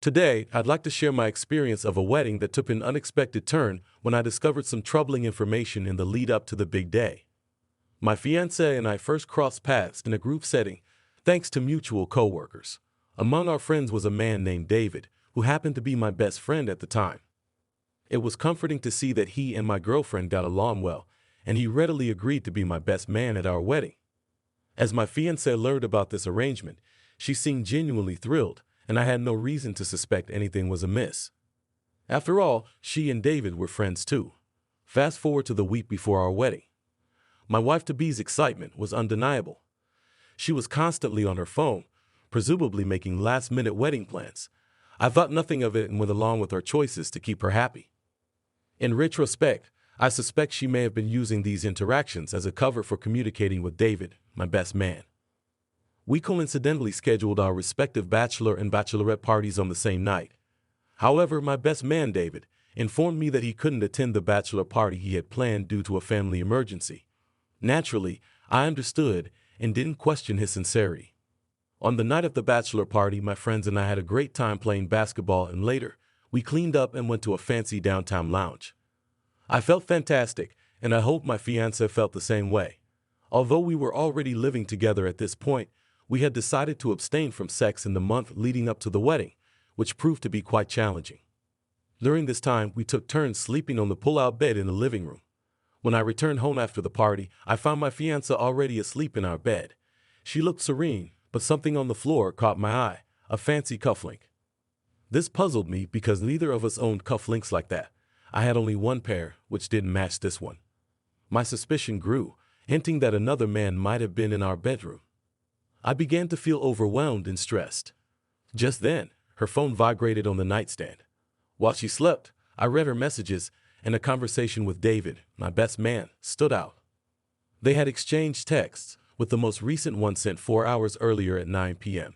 Today, I'd like to share my experience of a wedding that took an unexpected turn when I discovered some troubling information in the lead up to the big day. My fiancé and I first crossed paths in a group setting, thanks to mutual coworkers. Among our friends was a man named David, who happened to be my best friend at the time. It was comforting to see that he and my girlfriend got along well, and he readily agreed to be my best man at our wedding. As my fiancé learned about this arrangement, she seemed genuinely thrilled, and I had no reason to suspect anything was amiss. After all, she and David were friends too. Fast forward to the week before our wedding. My wife-to-be's excitement was undeniable. She was constantly on her phone, presumably making last-minute wedding plans. I thought nothing of it and went along with our choices to keep her happy. In retrospect, I suspect she may have been using these interactions as a cover for communicating with David, my best man. We coincidentally scheduled our respective bachelor and bachelorette parties on the same night. However, my best man, David, informed me that he couldn't attend the bachelor party he had planned due to a family emergency. Naturally, I understood and didn't question his sincerity. On the night of the bachelor party, my friends and I had a great time playing basketball, and later, we cleaned up and went to a fancy downtown lounge. I felt fantastic, and I hope my fiancé felt the same way. Although we were already living together at this point, we had decided to abstain from sex in the month leading up to the wedding, which proved to be quite challenging. During this time, we took turns sleeping on the pull-out bed in the living room. When I returned home after the party, I found my fiancé already asleep in our bed. She looked serene, but something on the floor caught my eye, a fancy cufflink. This puzzled me because neither of us owned cufflinks like that. I had only one pair, which didn't match this one. My suspicion grew, hinting that another man might have been in our bedroom. I began to feel overwhelmed and stressed. Just then, her phone vibrated on the nightstand. While she slept, I read her messages, and a conversation with David, my best man, stood out. They had exchanged texts, with the most recent one sent 4 hours earlier at 9 p.m.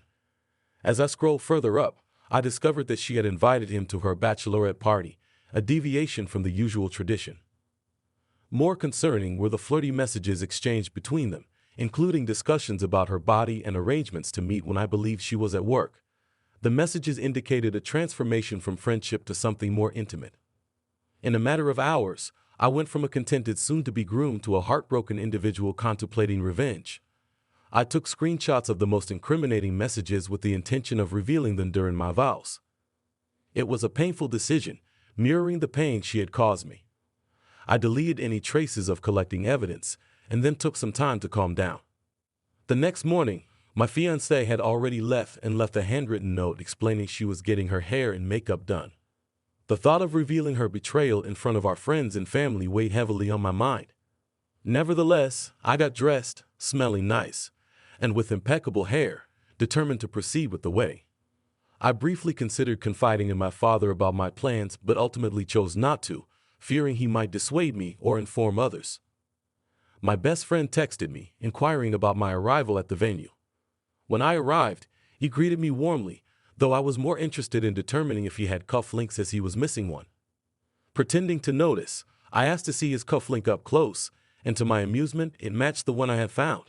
As I scrolled further up, I discovered that she had invited him to her bachelorette party, a deviation from the usual tradition. More concerning were the flirty messages exchanged between them, including discussions about her body and arrangements to meet when I believed she was at work. The messages indicated a transformation from friendship to something more intimate. In a matter of hours, I went from a contented soon-to-be groom to a heartbroken individual contemplating revenge. I took screenshots of the most incriminating messages with the intention of revealing them during my vows. It was a painful decision, mirroring the pain she had caused me. I deleted any traces of collecting evidence, and then took some time to calm down. The next morning, my fiancé had already left a handwritten note explaining she was getting her hair and makeup done. The thought of revealing her betrayal in front of our friends and family weighed heavily on my mind. Nevertheless, I got dressed, smelling nice, and with impeccable hair, determined to proceed with the wedding. I briefly considered confiding in my father about my plans, but ultimately chose not to, fearing he might dissuade me or inform others. My best friend texted me, inquiring about my arrival at the venue. When I arrived, he greeted me warmly, though I was more interested in determining if he had cufflinks as he was missing one. Pretending to notice, I asked to see his cufflink up close, and to my amusement, it matched the one I had found.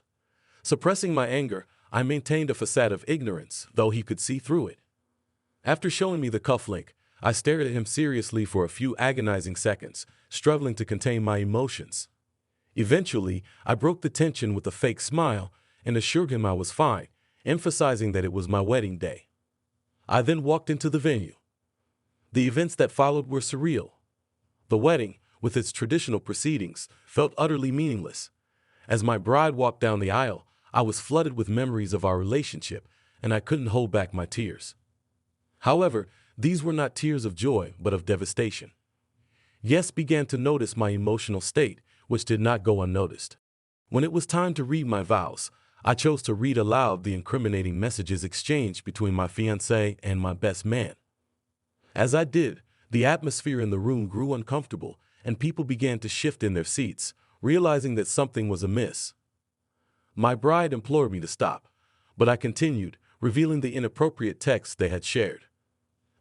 Suppressing my anger, I maintained a facade of ignorance, though he could see through it. After showing me the cufflink, I stared at him seriously for a few agonizing seconds, struggling to contain my emotions. Eventually, I broke the tension with a fake smile and assured him I was fine, emphasizing that it was my wedding day. I then walked into the venue. The events that followed were surreal. The wedding, with its traditional proceedings, felt utterly meaningless. As my bride walked down the aisle, I was flooded with memories of our relationship, and I couldn't hold back my tears. However, these were not tears of joy, but of devastation. Yes began to notice my emotional state, which did not go unnoticed. When it was time to read my vows, I chose to read aloud the incriminating messages exchanged between my fiancé and my best man. As I did, the atmosphere in the room grew uncomfortable, and people began to shift in their seats, realizing that something was amiss. My bride implored me to stop, but I continued, revealing the inappropriate texts they had shared.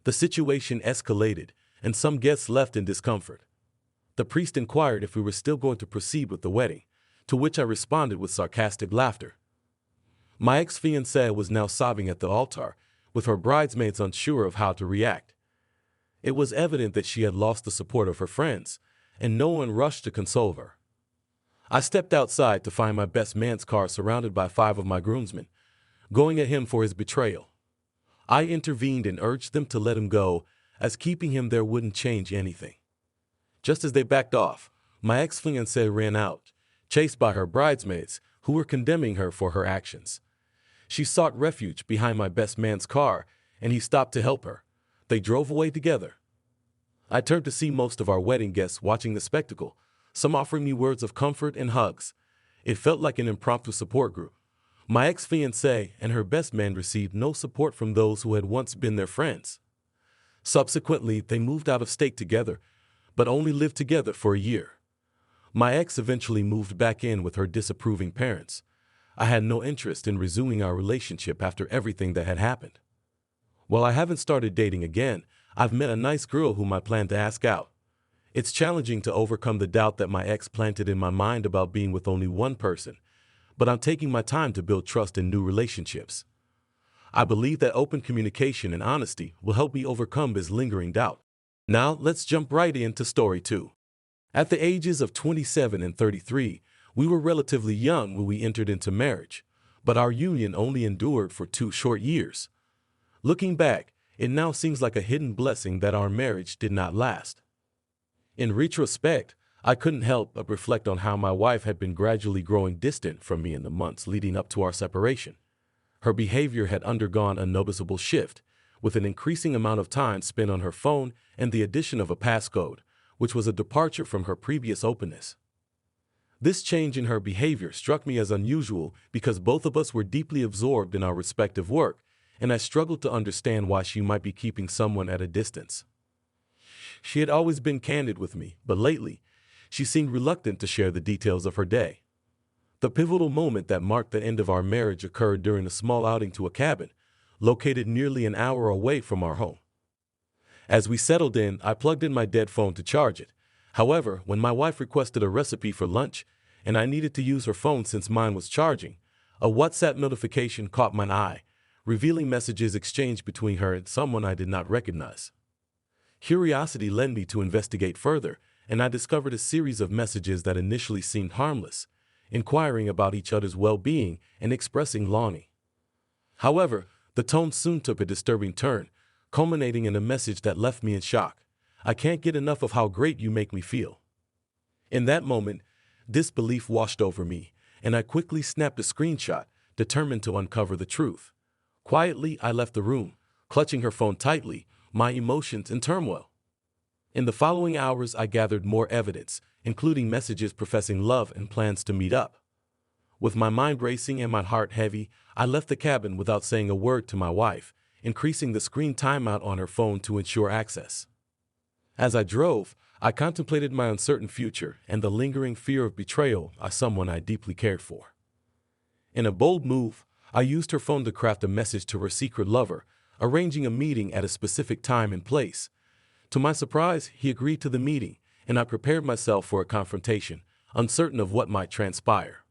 The situation escalated, and some guests left in discomfort. The priest inquired if we were still going to proceed with the wedding, to which I responded with sarcastic laughter. My ex-fiancé was now sobbing at the altar, with her bridesmaids unsure of how to react. It was evident that she had lost the support of her friends, and no one rushed to console her. I stepped outside to find my best man's car surrounded by 5 of my groomsmen, going at him for his betrayal. I intervened and urged them to let him go, as keeping him there wouldn't change anything. Just as they backed off, my ex-fiancée ran out, chased by her bridesmaids, who were condemning her for her actions. She sought refuge behind my best man's car, and he stopped to help her. They drove away together. I turned to see most of our wedding guests watching the spectacle, some offering me words of comfort and hugs. It felt like an impromptu support group. My ex-fiancée and her best man received no support from those who had once been their friends. Subsequently, they moved out of state together, but only lived together for a year. My ex eventually moved back in with her disapproving parents. I had no interest in resuming our relationship after everything that had happened. While I haven't started dating again, I've met a nice girl whom I plan to ask out. It's challenging to overcome the doubt that my ex planted in my mind about being with only one person, but I'm taking my time to build trust in new relationships. I believe that open communication and honesty will help me overcome this lingering doubt. Now, let's jump right into story 2. At the ages of 27 and 33, we were relatively young when we entered into marriage, but our union only endured for 2 short years. Looking back, it now seems like a hidden blessing that our marriage did not last. In retrospect, I couldn't help but reflect on how my wife had been gradually growing distant from me in the months leading up to our separation. Her behavior had undergone a noticeable shift, with an increasing amount of time spent on her phone and the addition of a passcode, which was a departure from her previous openness. This change in her behavior struck me as unusual because both of us were deeply absorbed in our respective work, and I struggled to understand why she might be keeping someone at a distance. She had always been candid with me, but lately, she seemed reluctant to share the details of her day. The pivotal moment that marked the end of our marriage occurred during a small outing to a cabin, located nearly an hour away from our home. As we settled in, I plugged in my dead phone to charge it. However, when my wife requested a recipe for lunch, and I needed to use her phone since mine was charging, a WhatsApp notification caught my eye, revealing messages exchanged between her and someone I did not recognize. Curiosity led me to investigate further, and I discovered a series of messages that initially seemed harmless, inquiring about each other's well-being and expressing longing. However, the tone soon took a disturbing turn, culminating in a message that left me in shock. "I can't get enough of how great you make me feel." In that moment, disbelief washed over me, and I quickly snapped a screenshot, determined to uncover the truth. Quietly, I left the room, clutching her phone tightly, my emotions in turmoil. In the following hours, I gathered more evidence, including messages professing love and plans to meet up. With my mind racing and my heart heavy, I left the cabin without saying a word to my wife, increasing the screen timeout on her phone to ensure access. As I drove, I contemplated my uncertain future and the lingering fear of betrayal by someone I deeply cared for. In a bold move, I used her phone to craft a message to her secret lover, arranging a meeting at a specific time and place. To my surprise, he agreed to the meeting, and I prepared myself for a confrontation, uncertain of what might transpire.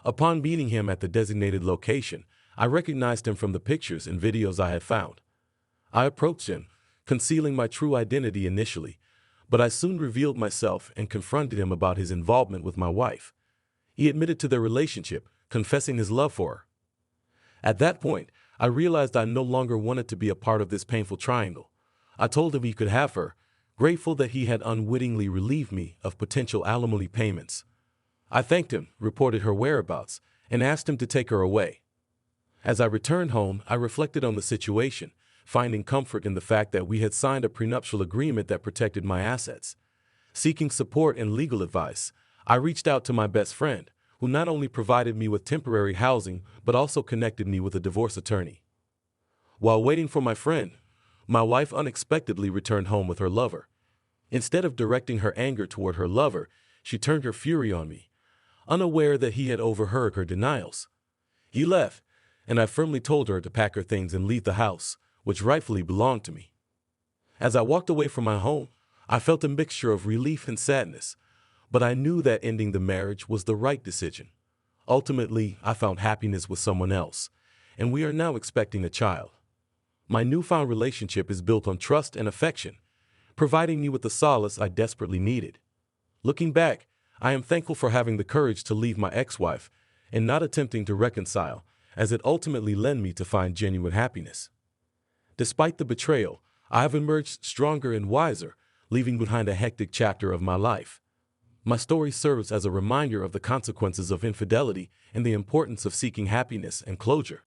Upon meeting him at the designated location, I recognized him from the pictures and videos I had found. I approached him, concealing my true identity initially, but I soon revealed myself and confronted him about his involvement with my wife. He admitted to their relationship, confessing his love for her. At that point, I realized I no longer wanted to be a part of this painful triangle. I told him he could have her, grateful that he had unwittingly relieved me of potential alimony payments. I thanked him, reported her whereabouts, and asked him to take her away. As I returned home, I reflected on the situation, finding comfort in the fact that we had signed a prenuptial agreement that protected my assets. Seeking support and legal advice, I reached out to my best friend, who not only provided me with temporary housing, but also connected me with a divorce attorney. While waiting for my friend, my wife unexpectedly returned home with her lover. Instead of directing her anger toward her lover, she turned her fury on me, unaware that he had overheard her denials. He left, and I firmly told her to pack her things and leave the house, which rightfully belonged to me. As I walked away from my home, I felt a mixture of relief and sadness, but I knew that ending the marriage was the right decision. Ultimately, I found happiness with someone else, and we are now expecting a child. My newfound relationship is built on trust and affection, providing me with the solace I desperately needed. Looking back, I am thankful for having the courage to leave my ex-wife and not attempting to reconcile, as it ultimately led me to find genuine happiness. Despite the betrayal, I have emerged stronger and wiser, leaving behind a hectic chapter of my life. My story serves as a reminder of the consequences of infidelity and the importance of seeking happiness and closure.